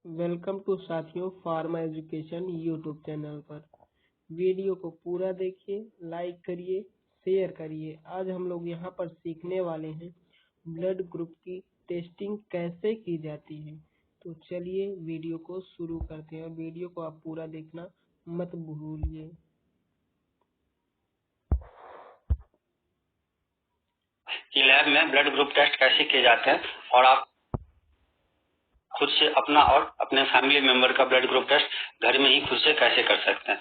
Welcome to साथियों pharma education YouTube channel पर। Video को पूरा देखिए, लाइक करिए, शेयर करिए। आज हम लोग यहाँ पर सीखने वाले हैं ब्लड ग्रुप की टेस्टिंग कैसे की जाती है। तो चलिए वीडियो को शुरू करते हैं और वीडियो को आप पूरा देखना मत भूलिए। कि लैब में ब्लड ग्रुप टेस्ट कैसे किए जाते हैं और आप खुद से अपना और अपने फैमिली मेंबर का ब्लड ग्रुप टेस्ट घर में ही खुद से कैसे कर सकते हैं।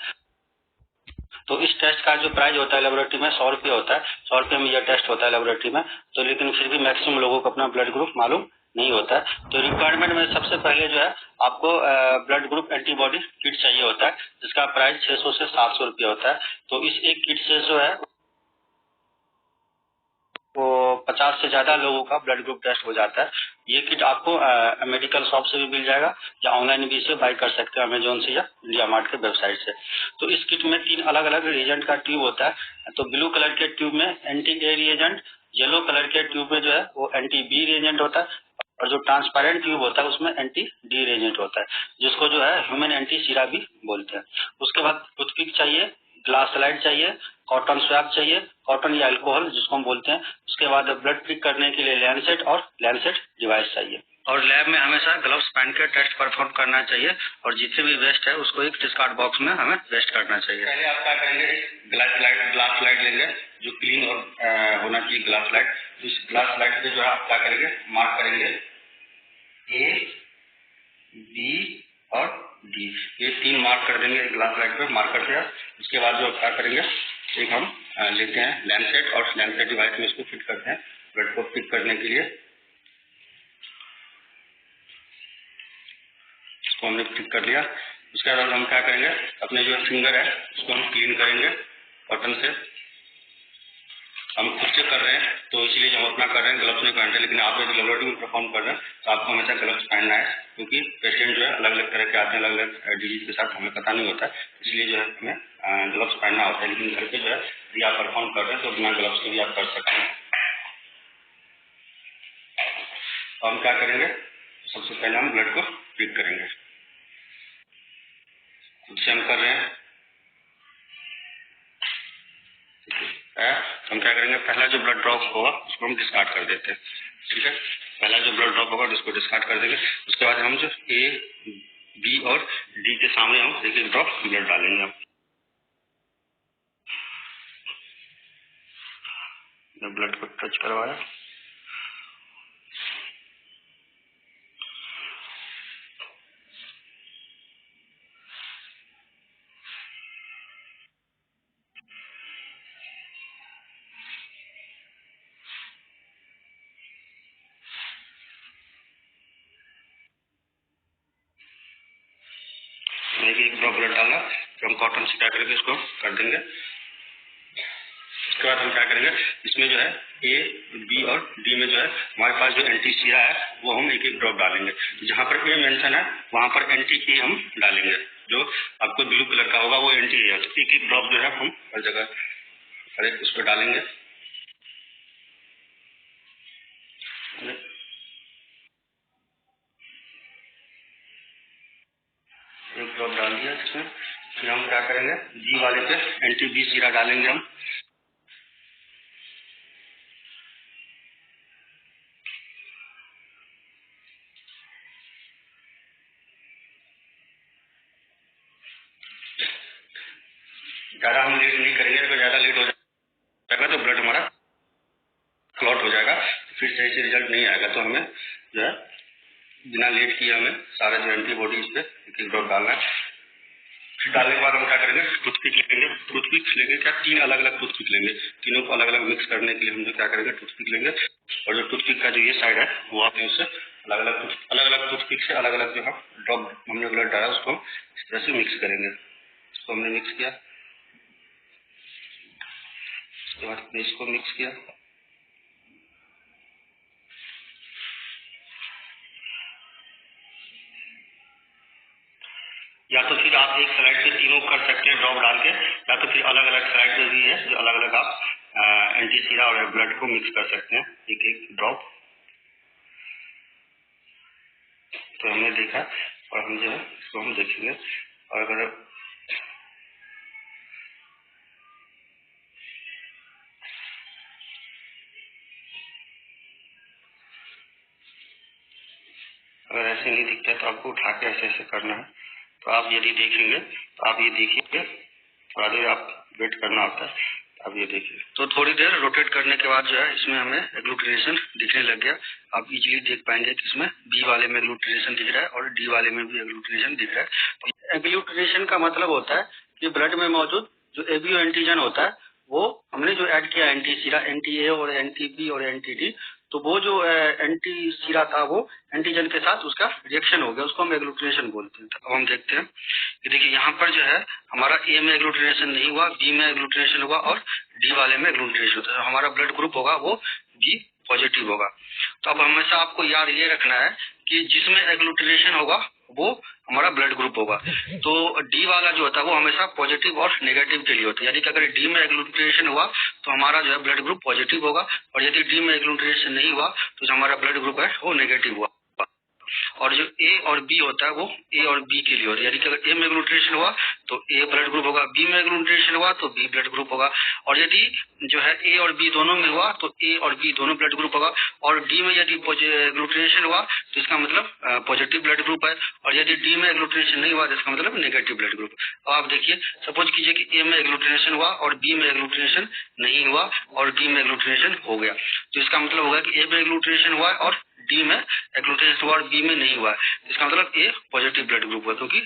तो इस टेस्ट का जो प्राइस होता है लेबोरेटरी में 100 रुपये होता है। 100 रुपये में यह टेस्ट होता है लेबोरेटरी में। तो लेकिन फिर भी मैक्सिमम लोगों को अपना ब्लड ग्रुप मालूम नहीं होता है। तो रिक्वायरमेंट में सबसे पहले जो है आपको ब्लड ग्रुप एंटीबॉडी किट चाहिए होता है, जिसका प्राइस 600 से 700 रुपये होता है। तो इस एक किट से जो है वो 50 से ज्यादा लोगों का ब्लड ग्रुप टेस्ट हो जाता है। ये किट आपको मेडिकल शॉप से भी मिल जाएगा या ऑनलाइन भी इसे बाय कर सकते हैं अमेजोन से या इंडिया मार्ट के वेबसाइट से। तो इस किट में 3 अलग अलग रिएजेंट का ट्यूब होता है। तो ब्लू कलर के ट्यूब में anti A reagent, yellow colour के ट्यूब में जो है वो एंटी बी रिएजेंट होता है और जो ट्रांसपेरेंट ट्यूब होता है उसमें एंटी डी रिएजेंट होता है, जिसको जो है ह्यूमन एंटी सीरा भी बोलते हैं। उसके बाद टूथपिक चाहिए, ग्लास स्लाइड चाहिए, कॉटन स्वैब चाहिए, कॉटन या अल्कोहल जिसको हम बोलते हैं। उसके बाद ब्लड पिक करने के लिए लैंसेट और लैंसेट डिवाइस चाहिए। और लैब में हमेशा ग्लव्स पहन कर टेस्ट परफॉर्म करना चाहिए और जितने भी वेस्ट है उसको एक डिस्कार्ड बॉक्स में हमें वेस्ट करना चाहिए। पहले आप क्या करेंगे, ग्लास स्लाइड लेंगे जो क्लीन और होना चाहिए ग्लास स्लाइड। तो इस ग्लास स्लाइड पे जो है आप क्या करेंगे, मार्क करेंगे ए, बी और डी, ये 3 मार्क कर देंगे ग्लास स्लाइड पे मार्कर से। उसके बाद जो क्या करेंगे, एक हम लेते हैं लैंसेट और लैंसेट डिवाइस में इसको फिट करते हैं ब्लड को पिक करने के लिए। इसको हमने पिक कर लिया। उसके बाद हम क्या करेंगे, अपने जो फिंगर है उसको हम क्लीन करेंगे कॉटन से। हम खुद से कर रहे हैं तो इसलिए हम अपना कर रहे हैं, ग्लव्स नहीं पहन रहे। लेकिन आप यदि लेबोरेटरी में परफॉर्म कर रहे हैं तो आपको हमेशा ग्लव्स पहनना है, क्योंकि पेशेंट जो है अलग अलग तरह के आते हैं, अलग अलग डिजीज के साथ, हमें पता नहीं होता है, इसलिए जो है हमें ग्लव्स पहनना होता है। लेकिन घर पे जो है यदि आप परफॉर्म कर रहे हैं तो बिना ग्लव्स के भी आप कर सकते हैं। तो हम क्या करेंगे, सबसे पहले हम ब्लड को पिक करेंगे। खुद से हम कर रहे हैं, हम क्या करेंगे, पहला जो ब्लड ड्रॉप होगा उसको हम डिस्कार्ड कर देते हैं। ठीक है, पहला जो ब्लड ड्रॉप होगा उसको डिस्कार्ड कर देंगे। उसके बाद हम जो ए, बी और डी के सामने हम एक एक ड्रॉप ब्लड डालेंगे। हम ब्लड को टच करवाया, एक एक ड्रॉप ब्लड डाला, फिर हम कॉटन से क्या करेंगे, इसको कर देंगे। उसके बाद हम क्या करेंगे, इसमें जो है ए, बी और डी में जो है हमारे पास जो एंटी सीरा है वो हम एक एक ड्रॉप डालेंगे। जहाँ पर ए मेंशन है वहाँ पर एंटी ए हम डालेंगे। जो आपको ब्लू कलर का होगा वो एंटी ए है। तो एक एक ड्रॉप जो है हम हर जगह हर एक उस पर डालेंगे। एक ड्रॉप डाल दिया इसमें। फिर हम क्या करेंगे, जी वाले पे एंटी बी सीरा डालेंगे हम। ज्यादा हम लेट नहीं करेंगे, अगर ज्यादा लेट हो जाएगा तो ब्लड हमारा क्लॉट हो जाएगा, फिर सही से रिजल्ट नहीं आएगा। तो हमें जो है बिना लेट किए हमें सारा जो एंटीबॉडी इस पे एक एक ड्रॉप डालना है। फिर डालने के बाद हम क्या करेंगे, टूथपिक लेंगे। टूथपिक लेंगे क्या, 3 अलग अलग टूथपिक लेंगे। तीनों को अलग अलग मिक्स करने के लिए हम जो क्या करेंगे, टूथपिक लेंगे और जो टूथपिक का जो ये साइड है वो आपने उससे अलग अलग टूथपिक से अलग अलग जो हम ड्रॉप हमने ब्लड डाला उसको इस तरह से मिक्स करेंगे। इसको हमने मिक्स किया, उसके बाद इसको मिक्स किया। या तो फिर आप एक स्लाइड से तीनों कर सकते हैं ड्रॉप डाल के, या तो फिर अलग अलग स्लाइड जो भी है जो अलग अलग आप एंटी सीरा और ब्लड को मिक्स कर सकते हैं एक एक ड्रॉप। तो हमने देखा और हम जो है इसको हम देखेंगे। और अगर ऐसे नहीं दिखता है तो आपको उठा के ऐसे ऐसे करना है। तो आप यदि देखेंगे तो आप ये देखिए, थोड़ा देर आप वेट करना होता है। अब ये देखिए, तो थोड़ी देर रोटेट करने के बाद जो है इसमें हमें एग्लूटिनेशन दिखने लग गया। आप इजीली देख पाएंगे कि इसमें बी वाले में एग्लूटिनेशन दिख रहा है और डी वाले में भी एग्लूटिनेशन दिख रहा है। तो एग्लूटिनेशन का मतलब होता है कि ब्लड में मौजूद जो एबीओ एंटीजन होता है वो हमने जो ऐड किया एंटी सीरा, एंटी ए और एंटी बी और एंटी डी, तो वो जो एंटी सीरा था वो एंटीजन के साथ उसका रिएक्शन हो गया, उसको हम एग्लूटिनेशन बोलते हैं। अब हम देखते हैं कि देखिए यहाँ पर जो है हमारा ए में एग्लूटिनेशन नहीं हुआ, बी में एग्लूटिनेशन हुआ और डी वाले में एग्लूटिनेशन होता है। हमारा ब्लड ग्रुप होगा वो बी पॉजिटिव होगा। तो अब हमेशा आपको याद ये रखना है कि जिसमें एग्लूटिनेशन होगा वो हमारा ब्लड ग्रुप होगा। तो डी वाला जो होता है वो हमेशा पॉजिटिव और नेगेटिव के लिए होता है। यानी कि अगर डी में एग्लूटिनेशन हुआ तो हमारा जो है ब्लड ग्रुप पॉजिटिव होगा, और यदि डी में एग्लूटिनेशन नहीं हुआ तो जो हमारा ब्लड ग्रुप है वो नेगेटिव हुआ। और जो ए और बी होता है वो ए और बी के लिए होता है। यानी कि अगर ए में एग्लूटिनेशन हुआ तो ए ब्लड ग्रुप होगा, बी में एग्लूटिनेशन हुआ तो बी ब्लड ग्रुप होगा, और यदि जो है ए और बी दोनों में हुआ तो ए और बी दोनों ब्लड ग्रुप होगा। और डी में यदि एग्लूटिनेशन हुआ तो इसका मतलब पॉजिटिव ब्लड ग्रुप है, और यदि डी में एग्लूटिनेशन नहीं हुआ तो इसका मतलब नेगेटिव ब्लड ग्रुप। अब आप देखिए, सपोज कीजिए कि ए में एग्लूटिनेशन हुआ और बी में एग्लूटिनेशन नहीं हुआ और डी में एग्लूटिनेशन हो गया, तो इसका मतलब होगा कि ए में एग्लूटिनेशन हुआ और डी में एग्लूटिनेशन हुआ और बी में नहीं हुआ, इसका मतलब ए पॉजिटिव ब्लड ग्रुप हुआ, क्योंकि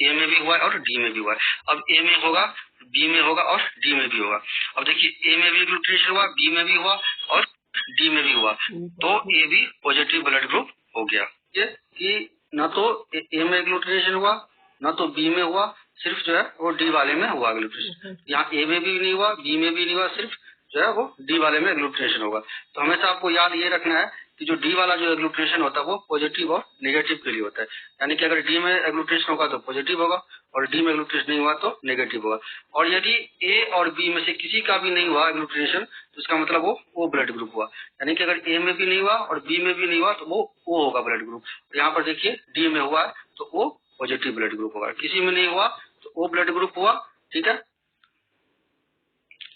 ए में भी हुआ है और डी में भी हुआ है। अब ए में होगा, बी में होगा और डी में भी होगा। अब देखिए ए में भी एग्लूटिनेशन हुआ, बी में भी हुआ और डी में भी हुआ, तो ए भी पॉजिटिव ब्लड ग्रुप हो गया। ये कि न तो ए में एग्लूटिनेशन हुआ न तो बी में हुआ, सिर्फ जो है वो डी वाले में हुआ एग्लूटिनेशन। यहाँ ए में भी नहीं हुआ, बी में भी नहीं हुआ, सिर्फ जो है वो डी वाले में एग्लूटिनेशन होगा। तो हमेशा आपको याद ये रखना है कि जो डी वाला जो एग्लूटिनेशन होता है वो पॉजिटिव और नेगेटिव के लिए होता है। यानी कि अगर डी में एग्लूटिनेशन होगा तो पॉजिटिव होगा और डी में एग्लूटिनेशन नहीं हुआ तो नेगेटिव होगा। और यदि ए और बी में से किसी का भी नहीं हुआ एग्लूटिनेशन तो इसका मतलब वो ओ ब्लड ग्रुप हुआ। यानी कि अगर ए में भी नहीं हुआ और बी में भी नहीं हुआ तो वो ओ होगा ब्लड ग्रुप। यहाँ पर देखिए डी में हुआ है तो ओ पॉजिटिव ब्लड ग्रुप होगा, किसी में नहीं हुआ तो ओ ब्लड ग्रुप हुआ। ठीक है,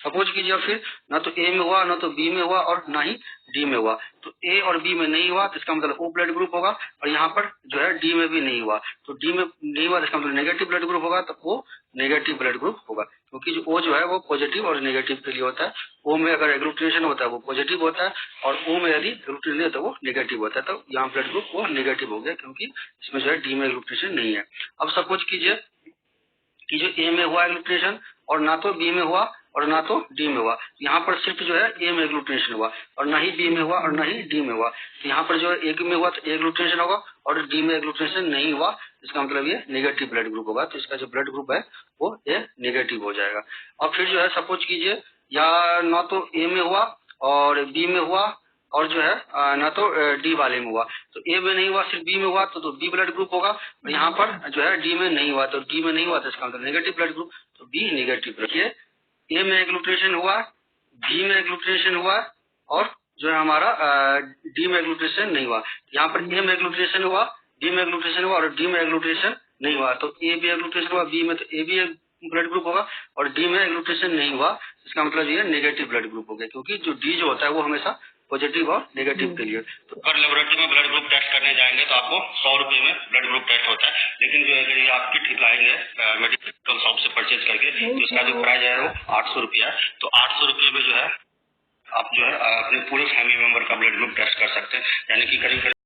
सपोज कीजिए फिर ना तो ए में हुआ ना तो बी में हुआ और ना ही डी में हुआ, तो ए और बी में नहीं हुआ तो इसका मतलब ओ ब्लड ग्रुप होगा, और यहाँ पर जो है डी में भी नहीं हुआ तो डी में नहीं हुआ तो इसका मतलब नेगेटिव ब्लड ग्रुप होगा, तो वो नेगेटिव ब्लड ग्रुप होगा, क्योंकि जो ओ जो है वो पॉजिटिव और नेगेटिव के लिए होता है। ओ में अगर एग्लूटिनेशन होता है वो पॉजिटिव होता है और ओ में यदि एग्लूटिनेशन नहीं होता वो नेगेटिव होता है, तो यहाँ ब्लड ग्रुप वो नेगेटिव हो गया क्योंकि इसमें जो है डी में एग्लूटिनेशन नहीं है। अब सपोज कीजिए कि जो ए में हुआ एग्लूटिनेशन और ना तो बी में हुआ और ना तो डी में हुआ, यहाँ पर सिर्फ जो है ए में एग्लूटिनेशन हुआ और ना ही बी में हुआ और ना ही डी में हुआ, तो यहाँ पर जो है ए में हुआ तो एग्लूटिनेशन होगा और डी में एग्लूटिनेशन नहीं हुआ, इसका मतलब ये नेगेटिव ब्लड ग्रुप होगा, तो इसका जो ब्लड ग्रुप है वो ए नेगेटिव हो जाएगा। और फिर जो है सपोज कीजिए या ना तो ए में हुआ और बी में हुआ और जो है ना तो डी वाले में हुआ, तो ए में नहीं हुआ सिर्फ बी में हुआ तो बी ब्लड ग्रुप होगा, और यहाँ पर जो है डी में नहीं हुआ तो डी में नहीं हुआ तो इसका मतलब नेगेटिव ब्लड ग्रुप, तो बी नेगेटिव। देखिए ए में एग्लूटिनेशन हुआ, बी में एग्लूटिनेशन हुआ और जो है हमारा डी में एग्लूटिनेशन नहीं हुआ, यहाँ पर ए में एग्लूटिनेशन हुआ, बी में एग्लूटिनेशन हुआ और डी में एग्लूटिनेशन नहीं हुआ, तो ए भी एग्लूटिनेशन हुआ बी में तो ए भी ब्लड ग्रुप होगा और डी में एग्लूटिनेशन नहीं हुआ, इसका मतलब ये नेगेटिव ब्लड ग्रुप हो गया, क्योंकि जो डी जो होता है वो हमेशा पॉजिटिव और नेगेटिव के लिए। तो अगर लेबोरेटरी में ब्लड ग्रुप टेस्ट करने जाएंगे तो आपको 100 रुपए में ब्लड ग्रुप टेस्ट होता है, लेकिन जो अगर ये आप किट लाएंगे मेडिकल शॉप से परचेज करके तो इसका जो प्राइस है वो 800 रुपया है। तो 800 रुपये में जो है आप जो है अपने पूरे फैमिली मेंबर का ब्लड ग्रुप टेस्ट कर सकते हैं, यानी कि करीब